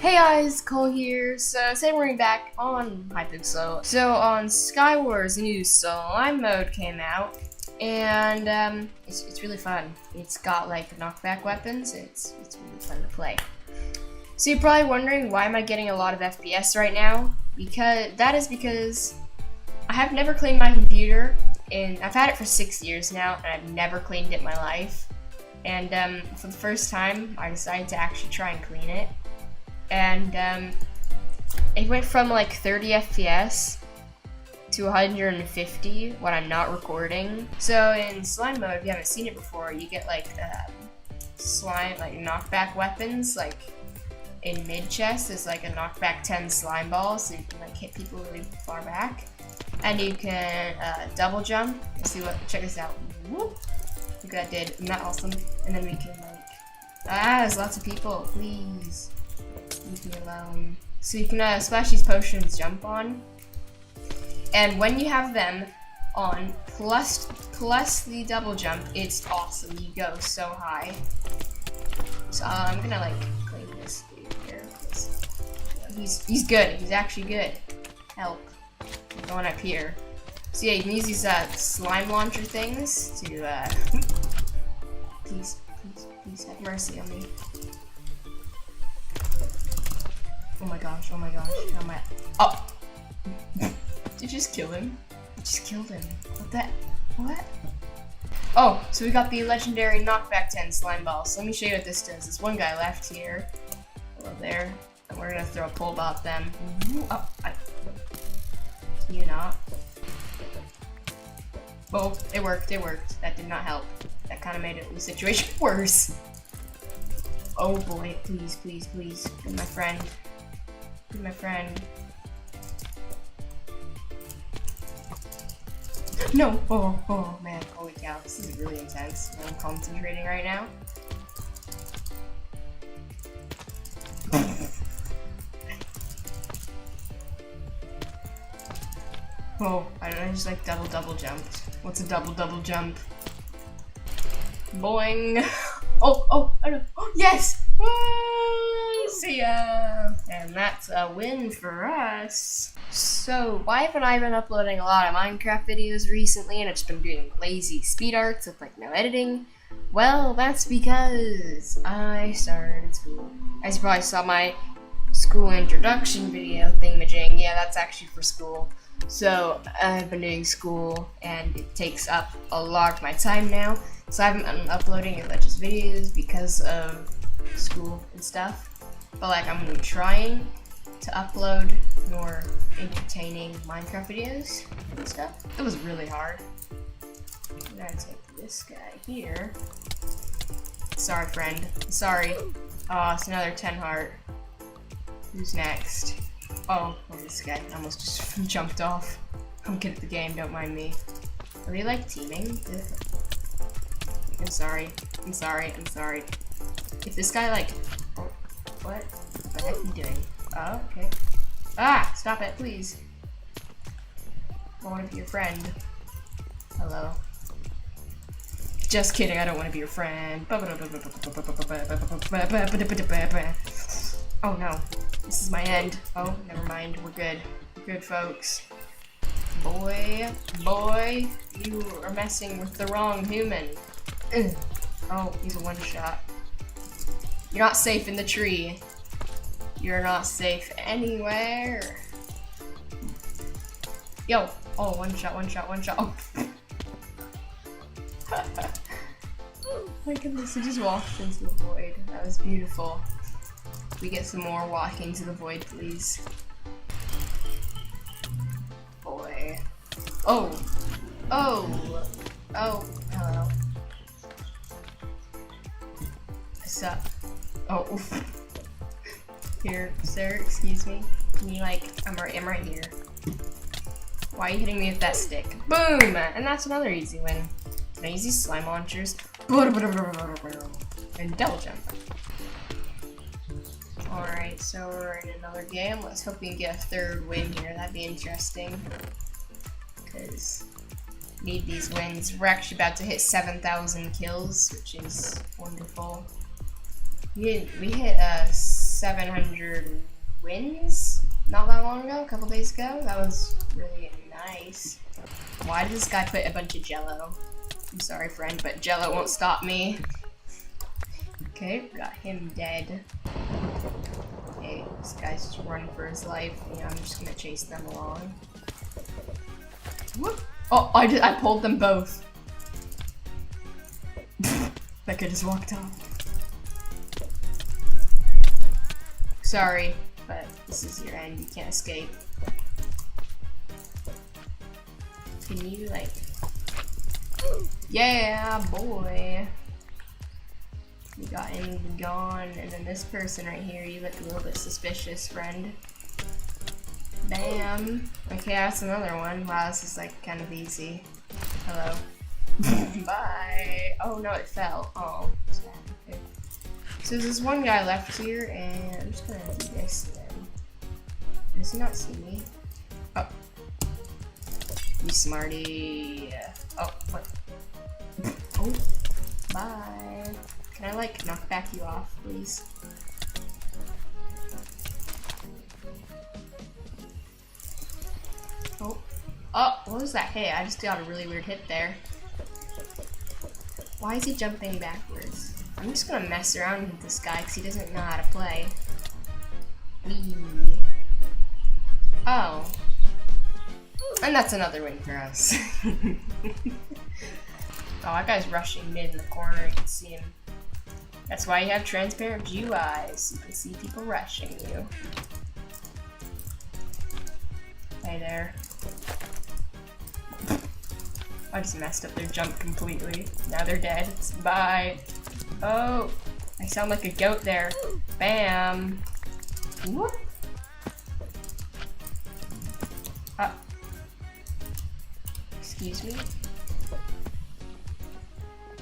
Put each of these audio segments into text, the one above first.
Hey guys, Cole here. So today we're back on Hypixel. So on Skywars, new slime mode came out, and it's really fun. It's got like knockback weapons. It's really fun to play. So you're probably wondering why am I getting a lot of FPS right now? Because I have never cleaned my computer, and I've had it for 6 years now, and I've never cleaned it in my life. And for the first time, I decided to actually try and clean it. And it went from like 30 FPS to 150 when I'm not recording. So in slime mode, if you haven't seen it before, you get like slime, like knockback weapons. Like in mid chest, is like a knockback 10 slime ball, so you can like hit people really far back. And you can double jump. Let's see what. Check this out. Whoop. Look what I did. Isn't that awesome? And then we can like there's lots of people. Please. Leave me alone. So you can splash these potions, jump on, and when you have them on plus the double jump, it's awesome. You go so high. So I'm gonna like clean this dude here. He's good. He's actually good. Help. I'm going up here. So yeah, you can use these slime launcher things to please have mercy on me. Oh my gosh, how am I? Oh! Did you just kill him? I just killed him. What? Oh, so we got the legendary knockback 10 slime balls. So let me show you what this does. There's one guy left here. Hello there. And we're gonna throw a pole bomb at them. Oh, can you not? Oh, it worked. That did not help. That kind of made the situation worse. Oh boy, please. Be my friend. Be my friend. No! Oh man, holy cow, this is really intense. I'm concentrating right now. Oh, I just like double jumped. What's a double jump? Boing! Oh, I know. Oh, yes! See ya! And that's a win for us. So, why haven't I been uploading a lot of Minecraft videos recently and I've just been doing lazy speed arts with like no editing? Well, that's because I started school. As you probably saw my school introduction video thingamajig. Yeah, that's actually for school. So, I've been doing school and it takes up a lot of my time now. So I haven't been uploading as much as videos because of school and stuff. But like I'm trying to upload more entertaining Minecraft videos and stuff. It was really hard. I'm gonna take this guy here. Sorry, friend. Sorry. Oh, it's another 10 heart. Who's next? Oh, this guy almost just jumped off. I'm good at the game, don't mind me. Are they like teaming? I'm sorry. If this guy like, oh, what the heck are you doing? Oh, okay. Ah, stop it, please. I want to be your friend. Hello. Just kidding, I don't want to be your friend. Oh no, this is my end. Oh, never mind, we're good. We're good, folks. Boy, you are messing with the wrong human. Oh, he's a one-shot. You're not safe in the tree. You're not safe anywhere. Yo! Oh, one shot. Oh. My goodness, he just walked into the void. That was beautiful. We get some more walking to the void, please. Boy. Oh! Hello. What's up? Oh, here, sir, excuse me. Can you like, I'm right here. Why are you hitting me with that stick? Boom! And that's another easy win. Can I use these slime launchers? And double jump. Alright, so we're in another game. Let's hope we can get a third win here. That'd be interesting. Because need these wins. We're actually about to hit 7,000 kills, which is wonderful. We hit 700 wins not that long ago, a couple days ago. That was really nice. Why did this guy put a bunch of jello? I'm sorry, friend, but jello won't stop me. Okay, got him dead. Okay, this guy's just running for his life. You know, I'm just gonna chase them along. Whoop. Oh, I pulled them both. That guy just walked off. Sorry, but this is your end. You can't escape. Can you, like... Yeah, boy! We got him gone, and then this person right here, you look a little bit suspicious, friend. Bam! Okay, that's another one. Wow, this is like kind of easy. Hello. Bye! Oh no, it fell. Oh, sad. Okay. So there's this one guy left here, and I'm just gonna do this then. Does he not see me? Oh. You smarty. Oh, what? Oh, bye. Can I, like, knock back you off, please? Oh. Oh, what was that hit? I just got a really weird hit there. Why is he jumping backwards? I'm just gonna mess around with this guy because he doesn't know how to play. Wee. Oh. And that's another win for us. Oh, that guy's rushing mid in the corner. You can see him. That's why you have transparent GUIs. You can see people rushing you. Hey there. I just messed up their jump completely. Now they're dead. Bye. Oh, I sound like a goat there. Bam. Whoop. Excuse me.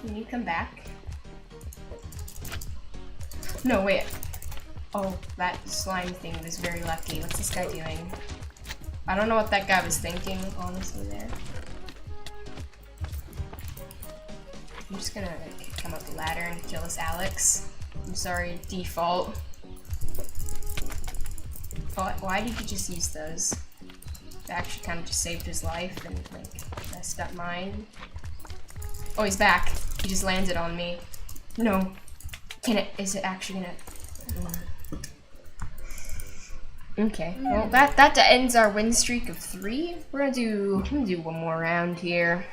Can you come back? No, wait. Oh, that slime thing was very lucky. What's this guy doing? I don't know what that guy was thinking, honestly, there. I'm just gonna like, come up the ladder and kill this Alex. I'm sorry, default. Oh, why did you just use those? It actually kind of just saved his life and like messed up mine. Oh, he's back. He just landed on me. No. Can it? Is it actually gonna? Okay. Well, that ends our win streak of 3. We're gonna do one more round here.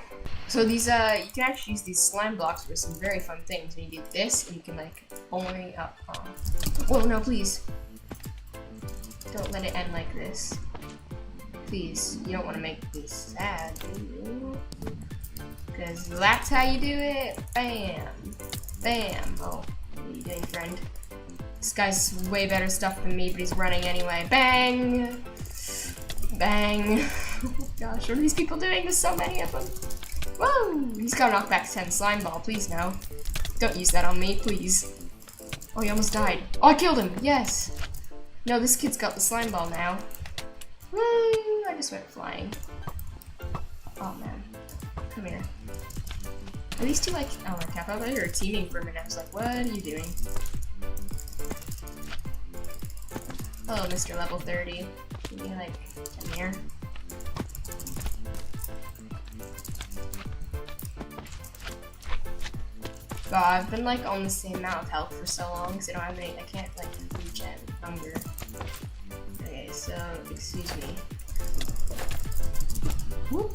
So these you can actually use these slime blocks for some very fun things. When you do this, and you can like only up. Whoa, no, please. Don't let it end like this. Please, you don't want to make me sad, do you? Because that's how you do it. Bam. Bam. Oh, what are you doing, friend? This guy's way better stuff than me, but he's running anyway. Bang. Bang. Oh my gosh, what are these people doing? There's so many of them. Whoa! He's got a knockback 10 slime ball, please no. Don't use that on me, please. Oh, he almost died. Oh, I killed him! Yes! No, this kid's got the slime ball now. Woo! I just went flying. Oh man. Come here. Are these two like, oh my god, I thought you were teaming for a minute. I was like, what are you doing? Hello, Mr. Level 30. Can you like, come here? God, I've been like on the same amount of health for so long because I don't have any, I can't like regen hunger. Okay, so, excuse me. Whoop.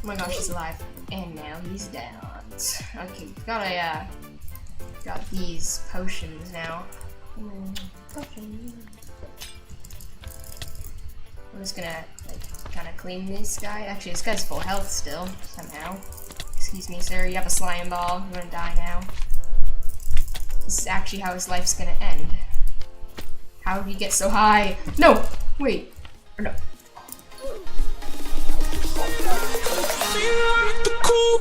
Oh my gosh, he's alive. And now he's down. Okay, got these potions now. Potions. I'm just gonna like kind of clean this guy. Actually, this guy's full health still somehow. Excuse me, sir. You have a slime ball. You're gonna die now. This is actually how his life's gonna end. How did he get so high? No, wait, or no. The cool